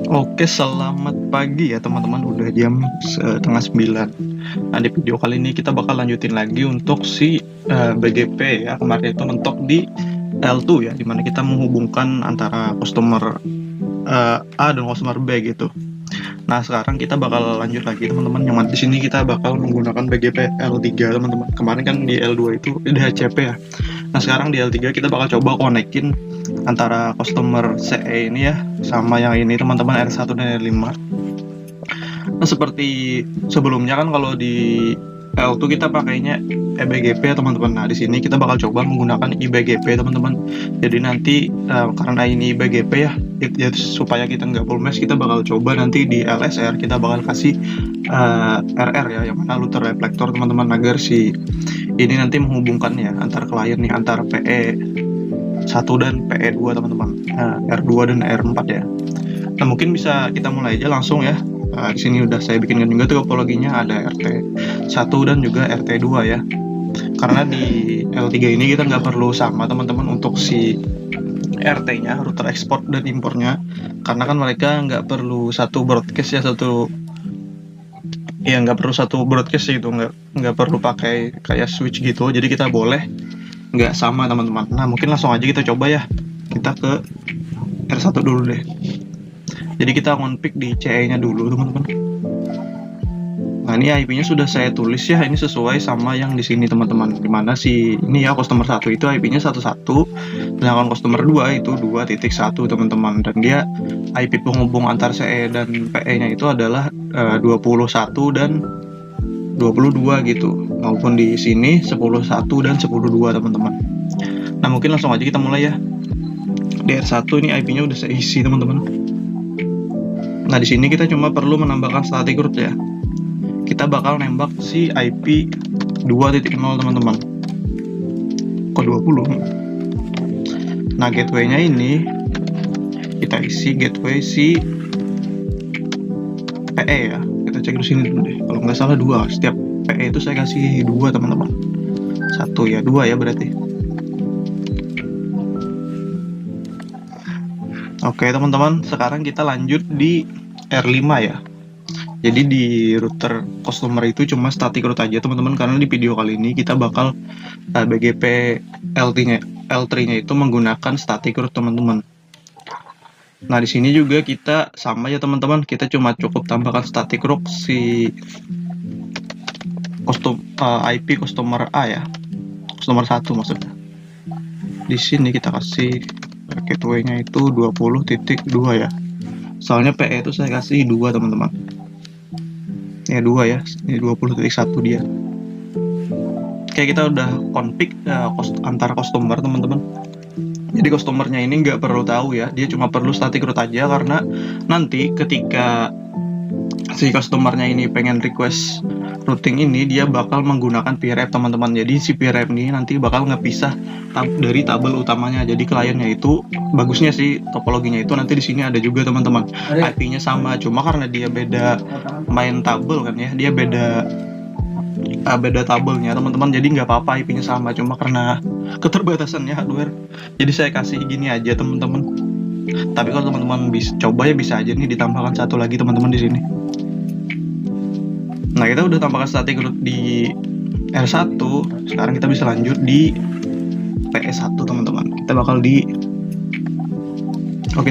Oke, selamat pagi ya teman-teman. Udah jam setengah 9. Nah, di video kali ini kita bakal lanjutin lagi untuk si BGP ya. Kemarin itu mentok di L2 ya, dimana kita menghubungkan antara customer A dan customer B gitu. Nah, sekarang kita bakal lanjut lagi teman-teman. Yang di sini kita bakal menggunakan BGP L3 teman-teman. Kemarin kan di L2 itu DHCP ya. Nah, sekarang di L3 kita bakal coba konekin antara customer CE ini ya sama yang ini teman-teman, R1 dan R5. Nah, seperti sebelumnya kan kalau di L2 kita pakainya eBGP ya teman-teman. Nah, di sini kita bakal coba menggunakan iBGP teman-teman. Jadi nanti karena ini iBGP ya, supaya kita nggak full mesh, kita bakal coba nanti di LSR kita bakal kasih RR ya, yang mana router reflektor teman-teman, agar si ini nanti menghubungkannya antar klien nih, antara PE 1 dan PE2 teman-teman. Nah, R2 dan R4 ya. Nah, mungkin bisa kita mulai aja langsung ya. Di sini udah saya bikinkan juga topologinya, ada RT1 dan juga RT2 ya. Karena di L3 ini kita nggak perlu sama teman-teman untuk si RT-nya, router ekspor dan impornya, karena kan mereka nggak perlu satu broadcast ya, nggak perlu satu broadcast gitu, nggak perlu pakai kayak switch gitu. Jadi kita boleh nggak sama teman-teman. Nah, mungkin langsung aja kita coba ya. Kita ke R1 dulu deh. Jadi kita config di CE-nya dulu teman-teman. Nah, ini IP-nya sudah saya tulis ya, ini sesuai sama yang di sini teman-teman. Dimana si ini ya, customer 1 itu IP-nya 11, sedangkan customer 2 itu 2.1 teman-teman. Dan dia IP penghubung antar CE dan PE-nya itu adalah 21 dan 22 gitu. Maupun di sini 11 dan 12 teman-teman. Nah, mungkin langsung aja kita mulai ya. Di R1 ini IP-nya udah saya isi teman-teman. Nah, di sini kita cuma perlu menambahkan static root ya. Kita bakal nembak si IP 2.0 teman-teman. Kok 20? Nah, gateway-nya ini kita isi gateway si PE ya. Kita cek di sini dulu deh. Kalau nggak salah 2. Setiap PE itu saya kasih 2 teman-teman. 1 ya, 2 ya berarti. Oke teman-teman, sekarang kita lanjut di R5 ya. Jadi di router customer itu cuma static root aja teman-teman, karena di video kali ini kita bakal BGP L3-nya itu menggunakan static root teman-teman. Nah, di sini juga kita sama ya teman-teman, kita cuma cukup tambahkan static root si IP customer A ya, customer 1 maksudnya. Di sini kita kasih gateway-nya itu 20.2 ya. Soalnya PE itu saya kasih 2 teman-teman. Ya 2 ya, ini 20.1 dia. Oke, kita udah config antar customer teman-teman. Jadi customernya ini nggak perlu tahu ya, dia cuma perlu static root aja, karena nanti ketika si customernya ini pengen request routing ini, dia bakal menggunakan PREP teman-teman. Jadi si PREP ini nanti bakal ngepisah dari tabel utamanya. Jadi kliennya itu bagusnya sih topologinya itu nanti di sini ada juga teman-teman. IP-nya sama, cuma karena dia beda main tabel kan ya, dia beda tabelnya teman-teman. Jadi nggak apa-apa IP-nya sama, cuma karena keterbatasannya hardware. Jadi saya kasih gini aja teman-teman. Tapi kalau teman-teman bisa coba ya, bisa aja nih ditambahkan satu lagi teman-teman di sini. Nah, kita udah tambahkan static root di R1. Sekarang kita bisa lanjut di PE1 teman-teman. Kita bakal kita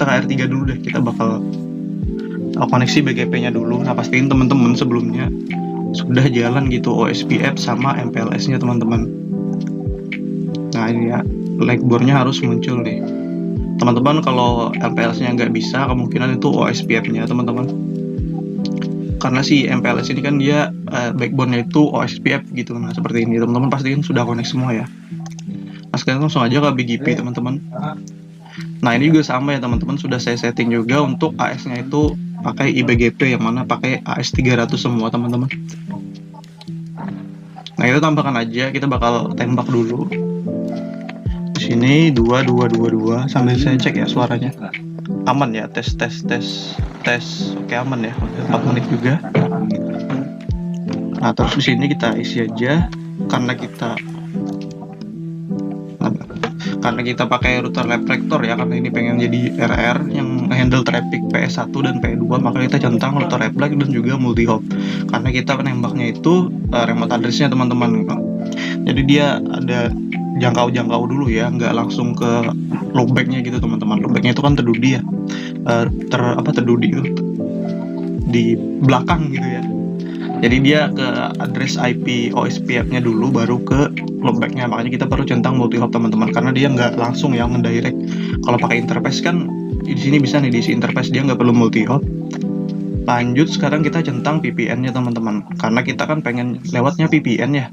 ke R3 dulu deh. Kita bakal koneksi BGP-nya dulu. Nah, pastiin teman-teman sebelumnya sudah jalan gitu OSPF sama MPLS-nya teman-teman. Nah, ini ya, legboard-nya harus muncul nih teman-teman. Kalau MPLS-nya nggak bisa, kemungkinan itu OSPF-nya teman-teman. Karena si MPLS ini kan dia backbone-nya itu OSPF gitu. Nah, seperti ini teman-teman, pastiin sudah connect semua ya. Nah, sekarang langsung aja ke BGP teman-teman. Nah, ini juga sama ya teman-teman, sudah saya setting juga untuk AS-nya itu pakai iBGP, yang mana pakai AS300 semua teman-teman. Nah, kita tambahkan aja, kita bakal tembak dulu. Di sini 2222 sambil saya cek ya suaranya. Aman ya, tes. Oke, aman ya, udah 4 menit juga. Nah, terus di sini kita isi aja, karena kita pakai router reflektor ya, karena ini pengen jadi RR yang handle traffic PS1 dan PS2, maka kita centang auto reflect dan juga multi hop. Karena kita nembaknya itu remote address-nya teman-teman. Jadi dia ada jangkau dulu ya, nggak langsung ke loopback-nya gitu teman-teman. Loopback-nya itu kan terdudi ya, terdudi itu di belakang gitu ya. Jadi dia ke address IP OSPF-nya dulu, baru ke loopback-nya. Makanya kita perlu centang multi hop teman-teman, karena dia nggak langsung yang ngedirect. Kalau pakai interface kan di sini bisa nih, diisi interface, dia nggak perlu multi hop. Lanjut, sekarang kita centang VPN-nya teman-teman, karena kita kan pengen lewatnya VPN ya.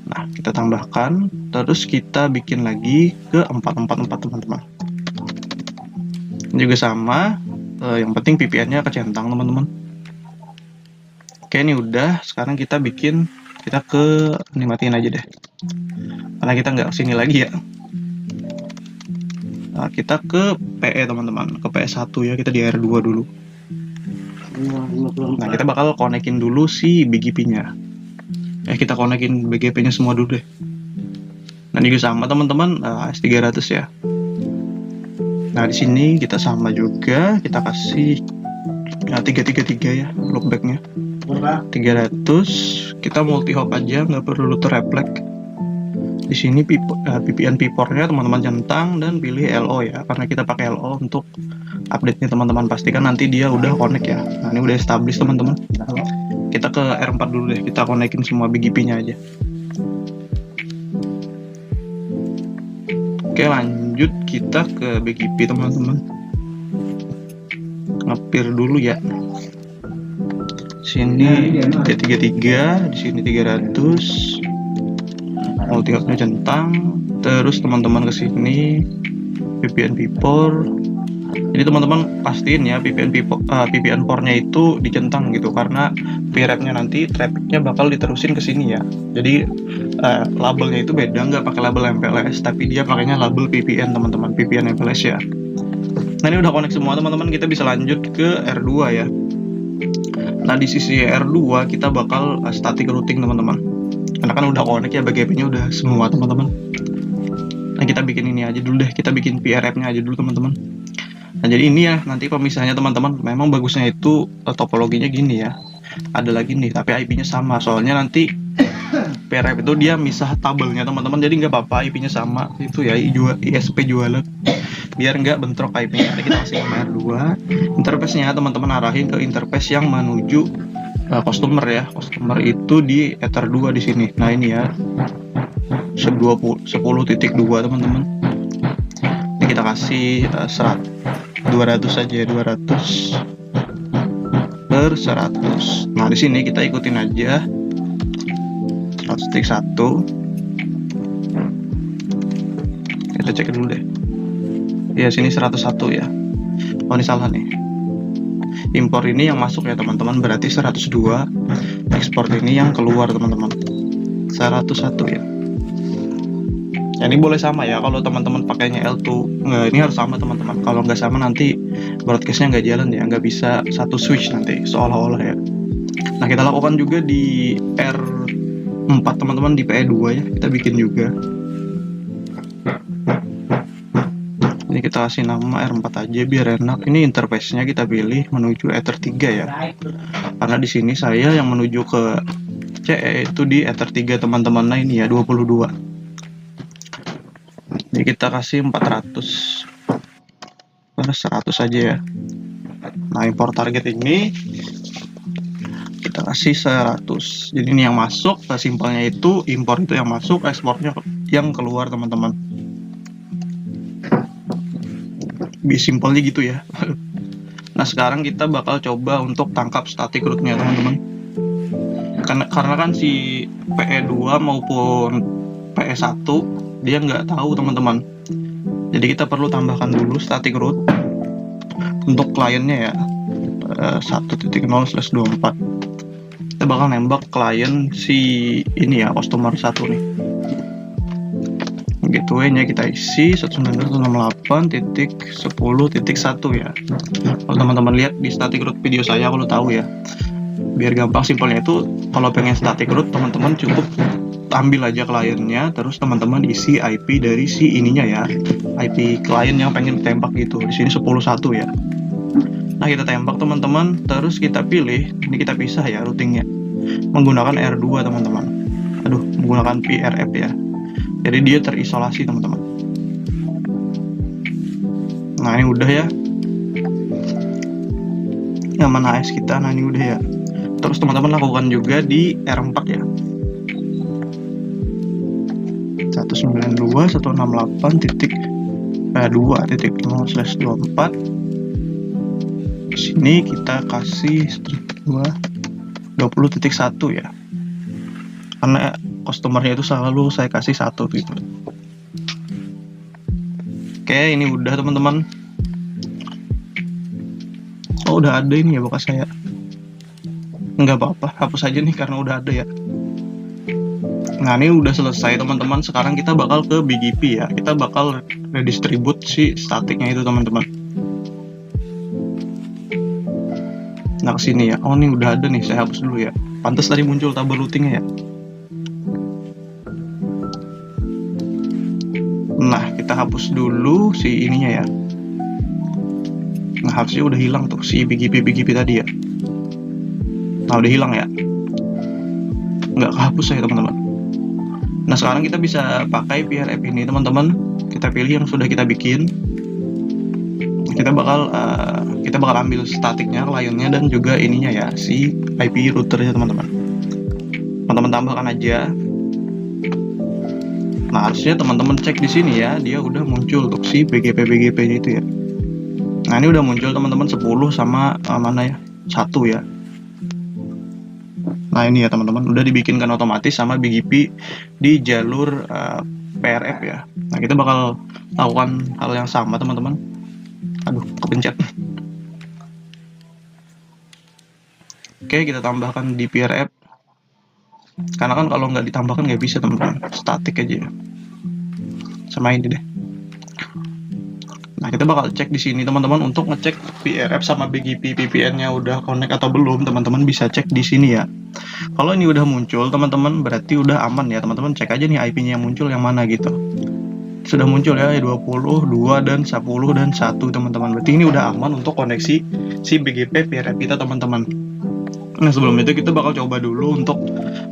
Nah, kita tambahkan, terus kita bikin lagi ke 444 teman-teman. Ini juga sama, yang penting VPN-nya kecentang teman-teman. Oke, ini udah. Sekarang kita bikin, ini matiin aja deh, karena kita nggak kesini lagi ya. Nah, kita ke PE teman-teman, ke PS1 ya, kita di R2 dulu. Nah, kita bakal konekin dulu si BGP-nya. Kita konekin BGP-nya semua dulu deh. Nah, ini juga sama teman-teman, S300 ya. Nah, di sini kita sama juga, kita kasih 333 ya loopback-nya. 300, kita multi hop aja, nggak perlu router reflect. Di sini VPN port-nya teman-teman centang dan pilih LO ya, karena kita pakai LO untuk update-nya teman-teman. Pastikan nanti dia udah connect ya. Nah, ini udah established teman-teman. Kita ke R4 dulu deh, kita konekin semua BGP-nya aja. Oke, lanjut kita ke BGP teman-teman. Ngepir dulu ya. Sini 333, di sini 300. Multi hopnya centang, terus teman-teman ke sini VPN port. Jadi teman-teman pastiin ya VPN port-nya itu dicentang gitu, karena VRAP-nya nanti traffic-nya bakal diterusin ke sini ya. Jadi labelnya itu beda, nggak pakai label MPLS, tapi dia pakainya label VPN teman-teman, VPN MPLS ya. Nah, ini udah connect semua teman-teman, kita bisa lanjut ke R2 ya. Nah, di sisi R2 kita bakal static routing teman-teman, karena kan udah connect ya, BGP-nya udah semua teman-teman. Nah, kita bikin ini aja dulu deh, kita bikin VRAP-nya aja dulu teman-teman. Nah, jadi ini ya nanti pemisahnya teman-teman. Memang bagusnya itu topologinya gini ya, ada lagi nih tapi IP-nya sama, soalnya nanti VRAP itu dia misah tabelnya teman-teman, jadi nggak apa-apa IP-nya sama itu ya, ISP jualan, biar nggak bentrok IP-nya. Jadi kita kasih nama R2. Interface-nya teman-teman arahin ke interface yang menuju customer ya. Customer itu di Ether 2 di sini. Nah, ini ya 10.2 teman-teman. Ini kita kasih 200 saja, 200 per 100. Nah, di sini kita ikutin aja 100.1. Kita cek dulu deh. Ya, sini 101 ya. Oh, ini salah nih. Impor ini yang masuk ya teman-teman, berarti 102. Ekspor ini yang keluar teman-teman, 101 ya. Ya, ini boleh sama ya, kalau teman-teman pakainya L2 nggak, ini harus sama teman-teman. Kalau nggak sama nanti broadcastnya nggak jalan ya, nggak bisa satu switch nanti seolah-olah ya. Nah, kita lakukan juga di R4 teman-teman, di PE2 ya, kita bikin juga. Ini kita kasih nama R4 aja biar enak. Ini interface-nya kita pilih menuju Ether 3 ya, karena di sini saya yang menuju ke CE itu di Ether 3 teman-teman. Nah, ini ya 22. Jadi kita kasih 400 per 100 aja ya. Nah, import target ini kita kasih 100. Jadi ini yang masuk, simpelnya itu impor itu yang masuk, ekspornya yang keluar teman-teman. Simpelnya gitu ya. Nah, sekarang kita bakal coba untuk tangkap static root-nya teman-teman. Karena kan si PE2 maupun PE1 dia nggak tahu teman-teman. Jadi kita perlu tambahkan dulu static root untuk kliennya ya, 1.0/24. Kita bakal nembak klien si ini ya, customer 1 nih. Gateway-nya kita isi 192.168.10.1 ya. Kalau teman-teman lihat di static root video saya, kalau tahu ya, biar gampang simpelnya itu kalau pengen static root teman-teman cukup ambil aja kliennya, terus teman-teman isi IP dari si ininya ya, IP klien yang pengen ditembak gitu. Di sini 10.1 ya. Nah, kita tembak teman-teman, terus kita pilih, ini kita pisah ya routingnya, menggunakan R2 teman-teman. Menggunakan PRF ya. Jadi dia terisolasi teman-teman. Nah, ini udah ya. Nyaman AS kita, nah ini udah ya. Terus teman-teman lakukan juga di R4 ya. 192.168.2.0/24. Sini kita kasih 20.1 ya. Karena customernya itu selalu saya kasih 1 gitu. Oke, ini udah teman-teman. Oh, udah ada ini ya bekas saya. Nggak apa-apa, hapus aja nih karena udah ada ya. Nah, ini udah selesai teman-teman. Sekarang kita bakal ke BGP ya. Kita bakal redistribute si statiknya itu teman-teman. Nah, kesini ya. Oh, ini udah ada nih, saya hapus dulu ya. Pantas tadi muncul tabel routingnya ya. Nah, kita hapus dulu si ininya ya. Nah, harusnya udah hilang tuh si BGP tadi ya. Nah, udah hilang ya. Nggak kehapus ya teman-teman. Nah, sekarang kita bisa pakai PRF ini teman-teman. Kita pilih yang sudah kita bikin. Kita bakal ambil statiknya, kliennya, dan juga ininya ya, si IP routernya teman-teman. Teman-teman tambahkan aja. Nah, harusnya teman-teman cek di sini ya, dia udah muncul untuk si BGP itu ya. Nah, ini udah muncul teman-teman 10 sama mana ya? 1 ya. Nah, ini ya teman-teman, udah dibikinkan otomatis sama BGP di jalur PRF ya. Nah, kita bakal lakukan hal yang sama teman-teman. Aduh, kepencet. Oke, kita tambahkan di PRF. Karena kan kalau nggak ditambahkan nggak bisa teman-teman, statik aja ya. Sama ini deh. Nah, kita bakal cek di sini teman-teman untuk ngecek PRF sama BGP VPN-nya udah connect atau belum. Teman-teman bisa cek di sini ya. Kalau ini udah muncul teman-teman, berarti udah aman ya. Teman-teman cek aja nih IP-nya yang muncul yang mana gitu. Sudah muncul ya 20, 2 dan 10 dan 1 teman-teman. Berarti ini udah aman untuk koneksi si BGP PRF kita teman-teman. Nah, sebelum itu kita bakal coba dulu untuk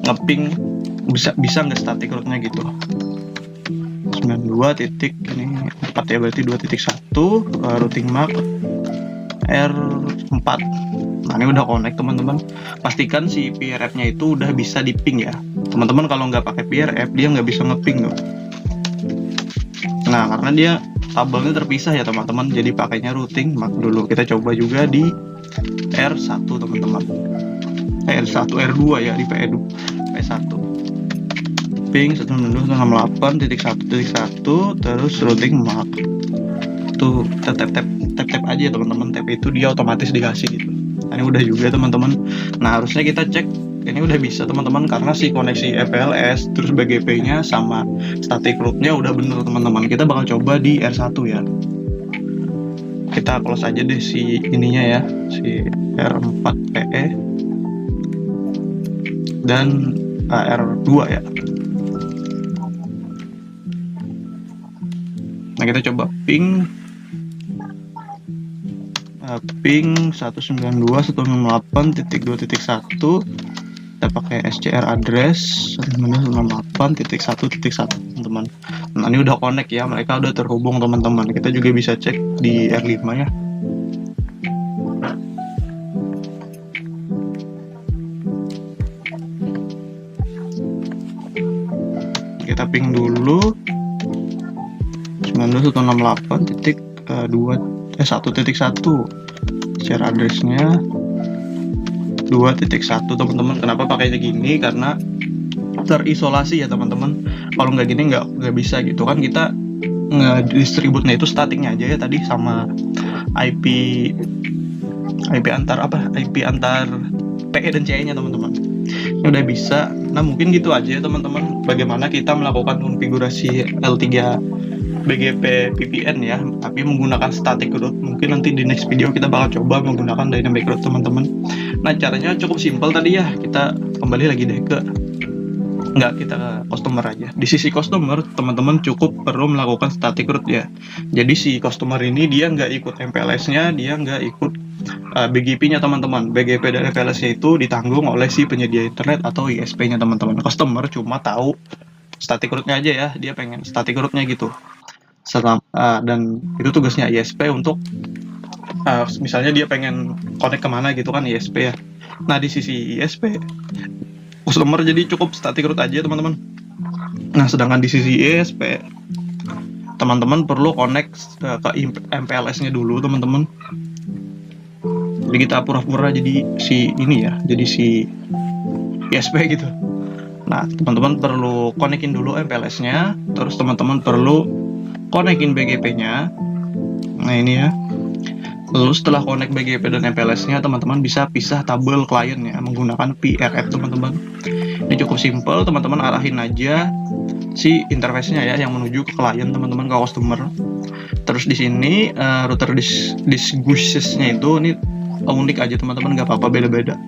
ngeping bisa nggak static route-nya gitu. 92 titik ini 4 ya, berarti 2.1 routing MAC R4. Nah, ini udah connect teman-teman. Pastikan si PRF-nya itu udah bisa di ping ya teman-teman. Kalau nggak pakai PRF dia nggak bisa ngeping tuh. Nah, karena dia tabelnya terpisah ya teman-teman, jadi pakainya routing MAC dulu. Kita coba juga di R1 teman-teman. R1 R2 ya, di P1 ping 192.168.1.1 terus routing MAC tuh. Tap aja teman-teman, tap itu dia otomatis dikasih gitu. Nah, ini udah juga teman-teman. Nah, harusnya kita cek ini udah bisa teman-teman, karena si koneksi EPLS terus BGP-nya sama static route-nya udah bener teman-teman. Kita bakal coba di R1 ya. Kita close aja deh si ininya ya, si R4 PE dan R2 ya. Nah, kita coba ping 192.168.2.1. Kita pakai SCR address 192.168.1.1 teman-teman. Nah, ini udah connect ya, mereka udah terhubung teman-teman. Kita juga bisa cek di R5 ya. Kita ping dulu 1.168.2.1. Share addressnya 2.1 teman-teman. Kenapa pakainya gini? Karena terisolasi ya teman-teman. Kalau nggak gini nggak bisa gitu kan. Kita nge-distribute-nya itu statiknya aja ya tadi, sama IP antar PE dan CE nya teman-teman. Ini udah bisa. Nah, mungkin gitu aja ya teman-teman, bagaimana kita melakukan konfigurasi L3 BGP VPN ya, tapi menggunakan static route. Mungkin nanti di next video kita bakal coba menggunakan dynamic route teman-teman. Nah, caranya cukup simpel tadi ya. Kita kembali lagi deh ke nggak kita ke customer aja. Di sisi customer, teman-teman cukup perlu melakukan static root ya. Jadi si customer ini dia nggak ikut MPLS-nya, dia nggak ikut BGP-nya teman-teman. BGP dan MPLS-nya itu ditanggung oleh si penyedia internet atau ISP-nya teman-teman. Customer cuma tahu static root-nya aja ya, dia pengen static root-nya gitu. Dan itu tugasnya ISP untuk misalnya dia pengen connect kemana gitu kan ISP ya. Nah di sisi ISP, customer jadi cukup static root aja teman-teman. Nah sedangkan di sisi ISP, teman-teman perlu connect ke MPLS-nya dulu teman-teman. Jadi kita pura-pura jadi si ini ya, jadi si ISP gitu. Nah teman-teman perlu connectin dulu MPLS-nya, terus teman-teman perlu connectin BGP-nya. Nah ini ya. Lalu setelah connect BGP dan MPLS-nya, teman-teman bisa pisah tabel klien ya menggunakan PRF teman-teman. Ini cukup simple, teman-teman arahin aja si interface-nya ya yang menuju ke klien teman-teman, ke customer. Terus di sini router disguises-nya itu ini unik aja teman-teman, nggak apa-apa, beda-beda.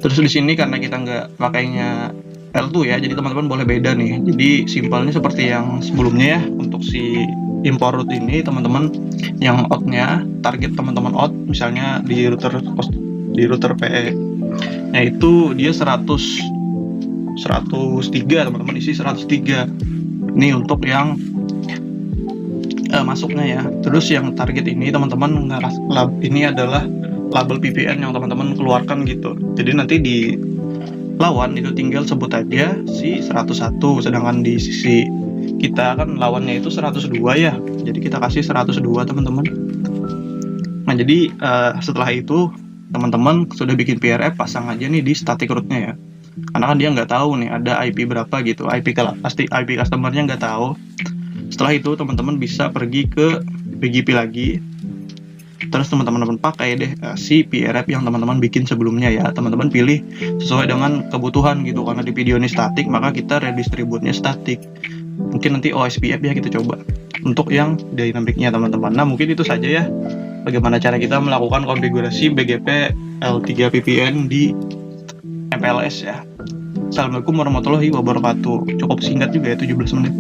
Terus di sini karena kita nggak pakainya L2 ya, jadi teman-teman boleh beda nih. Jadi simpelnya seperti yang sebelumnya ya. Untuk si import root ini teman-teman, yang out-nya target teman-teman out misalnya di router PE nya itu dia 103 teman-teman, isi 103. Ini untuk yang masuknya ya. Terus yang target ini teman-teman ini adalah label VPN yang teman-teman keluarkan gitu. Jadi nanti di lawan itu tinggal sebut aja si 101, sedangkan di sisi kita kan lawannya itu 102 ya, jadi kita kasih 102 teman-teman. Nah jadi setelah itu teman-teman sudah bikin PRF, pasang aja nih di static root-nya ya, karena kan dia nggak tahu nih ada IP berapa gitu, pasti IP customer-nya nggak tahu. Setelah itu teman-teman bisa pergi ke BGP lagi, terus teman-teman pakai deh si PRF yang teman-teman bikin sebelumnya ya. Teman-teman pilih sesuai dengan kebutuhan gitu, karena di video ini static maka kita redistribute-nya static. Mungkin nanti OSPF ya kita coba untuk yang dynamic-nya teman-teman. Nah mungkin itu saja ya bagaimana cara kita melakukan konfigurasi BGP L3 VPN di MPLS ya. Assalamualaikum warahmatullahi wabarakatuh. Cukup singkat juga ya, 17 menit.